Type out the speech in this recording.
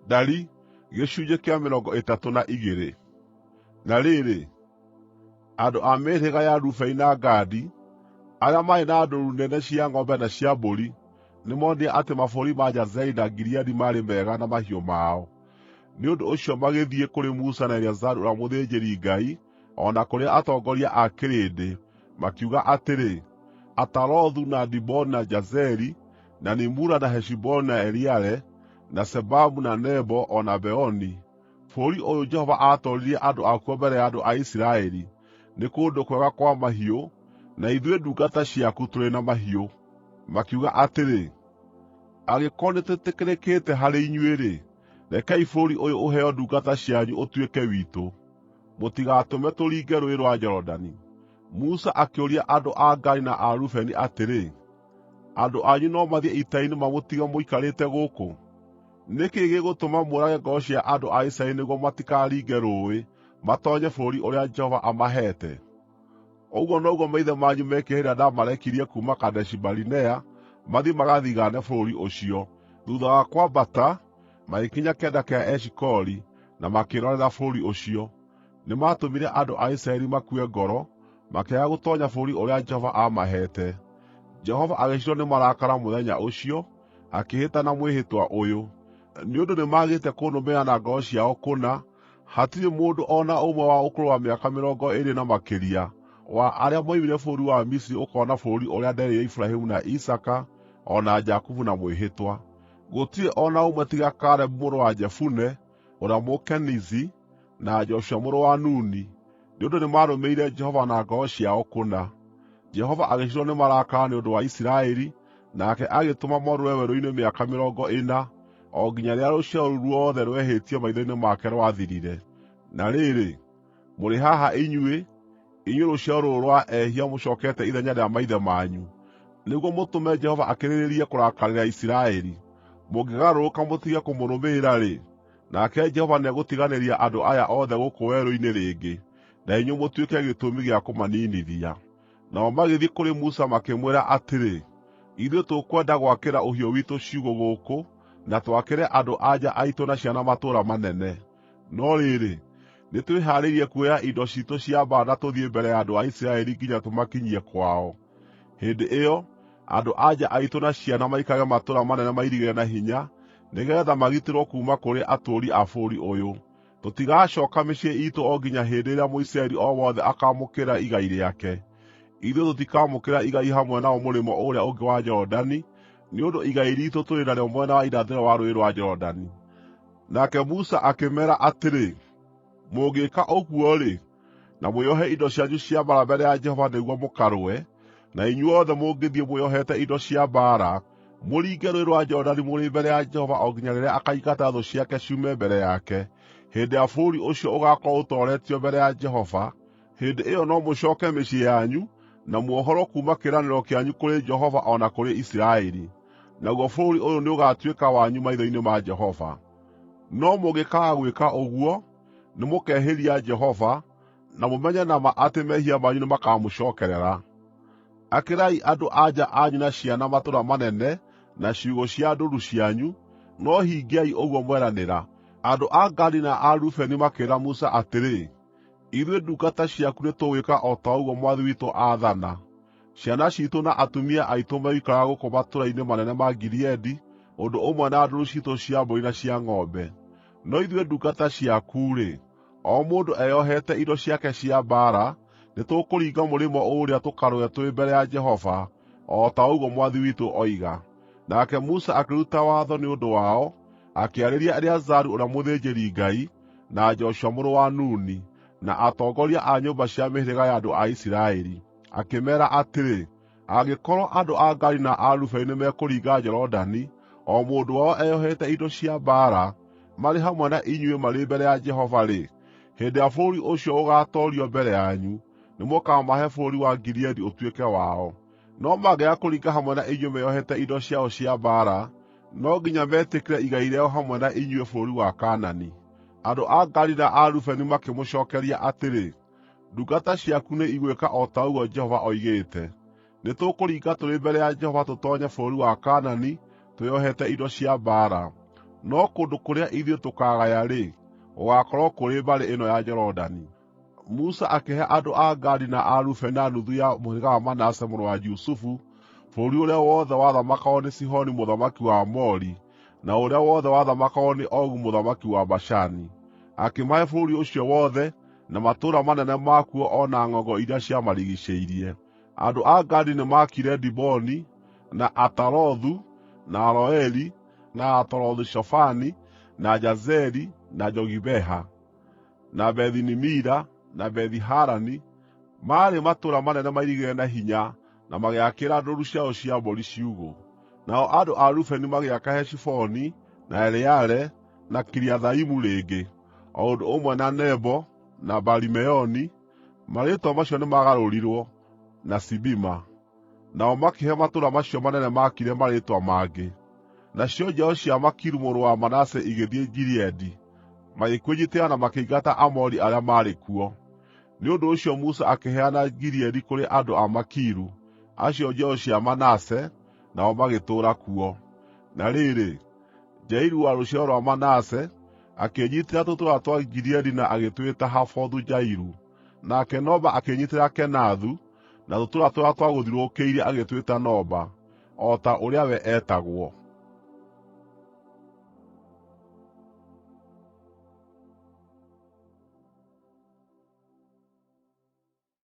Ndari, gĩcunjĩ kĩa 32. Na rĩrĩ, andũ a mĩhĩrĩga ya Rubeni na Gadi, arĩa marĩ na ndũũru nene cia ng'ombe na cia mbũri, nĩmonire atĩ mabũrũri ma Jazeri na Gileadi maarĩ mega na mahiũ mao. Nĩ ũndũ ũcio magĩthiĩ kũrĩ Musa na Eleazaru ũrĩa mũthĩnjĩri-Ngai, o na kũrĩ atongoria a kĩrĩndĩ, makiuga atĩrĩ, Atarothu na Diboni na Jazeri, na Nimura na Heshiboni na Eleale, na Sebamu na Nebo o na Beoni, bũrũri ũyũ Jehova aatooririe andũ akuo mbere ya andũ a Isiraeli, nĩ kũndũ kwega kwa mahiũ, na ithuĩ ndungata ciaku tũrĩ na mahiũ. Makiuga atĩrĩ, angĩkorwo nĩtwĩtĩkĩrĩkĩte harĩ inyuĩ-rĩ, rekei bũrũri ũyũ ũheo ndungata cianyu ũtuĩke witũ. Mũtigatũme tũringe Rũũĩ rwa Jorodani. Musa akĩũria andũ a Gadi na a Rubeni atĩrĩ, andũ anyu no mathiĩ ita-inĩ mamũtige mũikarĩte gũkũ? Nĩ kĩĩ gĩgũtũma mũũrage ngoro cia andũ a Isiraeli nĩguo matikaringe rũũĩ, matoonye bũrũri ũrĩa Jehova amaheete? Ũguo noguo maithe manyu mekire hĩndĩ ĩrĩa ndamarekirie kuuma Kadeshi-Barinea mathiĩ magathigaane bũrũri ũcio. Thuutha wa kwambata, magĩkinya kĩanda kĩa Eshikoli, na makĩĩrorera bũrũri ũcio. Nĩmatũmire andũ a Isiraeli makue ngoro, makĩaga gũtoonya bũrũri ũrĩa Jehova aamaheete. Jehova agĩcinwo nĩ marakara mũthenya ũcio, akĩhĩta na mwĩhĩtwa ũyũ: nĩ ũndũ nĩmagĩte kũnũmĩrĩra na ngoro ciao kũna, hatirĩ mũndũ o na ũmwe wa ũkũrũ wa mĩaka 20 na makĩria wa arĩa moimire bũrũri wa Misiri ũkoona bũrũri ũrĩa nderĩire Iburahĩmu na Isaaka o na Jakubu na mwĩhĩtwa. Gũtirĩ o na ũmwe tiga Kalebu mũrũ wa Jefune, ũrĩa Mũkenizi, na Joshua mũrũ wa Nuni, nĩ ũndũ nĩmarũmĩrĩire Jehova na ngoro ciao kũna. Jehova agĩcinwo nĩ marakara nĩ ũndũ wa Isiraeli, nake agĩtũma morũũre werũ-inĩ mĩaka 40, o nginya rĩrĩa rũciaro rũu ruothe rwehĩtio maitho-inĩ make rwathirire. Na rĩrĩ, mũrĩ haha inyuĩ rũciaro rũrũ rwa ehia mũcookete ithenya rĩa maithe manyu, nĩguo mũtũme Jehova akĩrĩrĩrie kũrakarĩra Isiraeli. Mũngĩgarũrũka mũtige kũmũrũmĩrĩra-rĩ, nake Jehova nĩegũtiganĩria andũ aya othe gũkũ werũ-inĩ rĩngĩ, na inyuĩ mũtuĩke gĩtũmi gĩa kũmaniinithia. Nao magĩthiĩ kũrĩ Musa makĩmwĩra atĩrĩ, ithuĩ tũkwenda gwakĩra ũhiũ witũ ciugũ gũkũ, na twakĩre andũ-a-nja aitũ na ciana matũũra manene. No rĩrĩ, nĩtwĩhaarĩirie kuoya indo ciitũ cia mbaara na tũthiĩ mbere ya andũ a Isiraeli nginya tũmakinyie kwao. Hĩndĩ ĩyo, andũ-a-nja aitũ na ciana maikarage matũũra manene mairigĩre na hinya, nĩgeetha magitĩrwo kuuma kũrĩ atũũri a bũrũri ũyũ. Tũtigacooka mĩciĩ iitũ o nginya hĩndĩ ĩrĩa Mũisiraeli o wothe akaamũkĩra igai rĩake. Ithuĩ tũtikamũkĩra igai hamwe nao mũrĩmo ũrĩa ũngĩ wa Jorodani, nĩ ũndũ igai riitũ tũrĩ narĩo mwena wa irathĩro wa Rũũĩ rwa Jorodani. Nake Musa akĩmeera atĩrĩ, mũngĩĩka ũguo-rĩ, na mwĩohe indo cianyu cia mbaara mbere ya Jehova nĩguo mũkarũe, na inyuothe mũngĩthiĩ mwĩohete indo cia mbaara, mũringe Rũũĩ rwa Jorodani mũrĩ mbere ya Jehova o nginya rĩrĩa akaingata thũ ciake ciume mbere yake, hĩndĩ ya bũrũri ũcio ũgaakorwo ũtooretio mbere ya Jehova, hĩndĩ ĩyo no mũcooke mĩciĩ yanyu, na muohorwo kuuma kĩĩranĩro kĩanyu kũrĩ Jehova o na kũrĩ Isiraeli. Naguo bũrũri ũyũ nĩũgatuĩka wanyu maitho-inĩ ma Jehova. No mũngĩkaaga gwĩka ũguo, nĩmũkehĩria Jehova, na mũmenye na ma atĩ mehia manyu nĩmakamũcookerera. Akĩrai andũ-a-nja anyu na ciana matũũra manene na ciugũ cia ndũũru cianyu, no hingiai ũguo mweranĩra. Andũ a Gadi na a Rubeni makĩĩra Musa atĩrĩ, ithuĩ ndungata ciaku nĩtũgwĩka o ta ũguo mwathi witũ aathana. Ciana ciitũ na atumia aitũ meikaraga gũkũ matũũra-inĩ manene ma Gileadi, ũndũ ũmwe na ndũũru ciitũ cia mbũri na cia ng'ombe. No ithuĩ ndungata ciaku-rĩ, o mũndũ eyohete indo ciake cia mbaara, nĩtũkũringa mũrĩmo ũũrĩa tũkarũe tũrĩ mbere ya Jehova, o ta ũguo mwathi witũ oiga. Nake Musa akĩruta watho nĩ ũndũ wao, akĩarĩria Eleazaru ũrĩa mũthĩnjĩri-Ngai, na Joshua mũrũ wa Nuni, na atongoria a nyũmba cia mĩhĩrĩga ya andũ a Isiraeli. Akĩmeera atĩrĩ, angĩkorwo andũ a Gadi na a Rubeni nĩmekũringa Jorodani, o mũndũ wao eyohete indo cia mbaara, marĩ hamwe na inyuĩ marĩ mbere ya Jehova-rĩ, hĩndĩ ya bũrũri ũcio ũgaatoorio mbere yanyu, nĩmũkamahe bũrũri wa Gileadi ũtuĩke wao. No mangĩaga kũringa hamwe na inyuĩ meyohete indo ciao cia mbaara, no nginya metĩkĩre igai rĩao hamwe na inyuĩ bũrũri wa Kaanani. Andũ a Gadi na a Rubeni makĩmũcookeria atĩrĩ, ndungata ciaku nĩ igwĩka o ta ũguo Jehova oigĩte. Nĩtũkũringa tũrĩ mbere ya Jehova tũtoonye bũrũri wa Kaanani, twĩohete indo cia mbaara. no kũndũ kũrĩa ithuĩ tũkaagaya-rĩ, gũgaakorwo kũrĩ mbarĩ ĩno ya Jorodani.” Musa akĩhe andũ a Gadi na a Rubeni na nuthu ya mũhĩrĩga wa Manase mũrũ wa Jusufu bũrũri ũrĩa wothe wathamakagwo nĩ Sihoni mũthamaki wa Aamori, na ũrĩa wothe wathamakagwo nĩ Ogu mũthamaki wa Bashani. Akĩmahe bũrũri ũcio wothe, na matũũra manene makuo o na ng'ongo iria ciamarigiicĩirie. Andũ a Gadi nĩmakire Diboni, na Atarothu, na Aroeri, na Atarothu-Shofani, na Jazeri, na Jogibeha, na Bethi-Nimira, na Bethi-Harani, maarĩ matũũra manene mairigĩre na hinya, na magĩakĩra ndũũru ciao cia mbũri ciugũ. Nao andũ a Rubeni magĩaka Heshiboni, na Eleale, na Kiriathaimu rĩngĩ, o ũndũ ũmwe na Nebo, na Baali-Meoni, marĩĩtwa macio nĩmagarũrirwo, na Sibima. Nao makĩhe matũũra macio manene maakire marĩĩtwa mangĩ. Nacio njiaro cia Makiru mũrũ wa Manase igĩthiĩ Gileadi, magĩkwĩnyiitĩra na makĩingata Aamori arĩa maarĩ kuo. Nĩ ũndũ ũcio Musa akĩheana Gileadi kũrĩ andũ a Makiru, acio njiaro cia Manase, nao magĩtũũra kuo. Na rĩrĩ, Jairu wa rũciaro rwa Manase akĩnyiitĩra tũtũũra twa Gileadi na agĩtwĩta Havothu-Jairu. Nake Noba akĩnyiitĩra Kenathu, na tũtũũra tũrĩa twagũthiũrũrũkĩirie agĩtwĩta Noba, o ta ũrĩa we etagwo.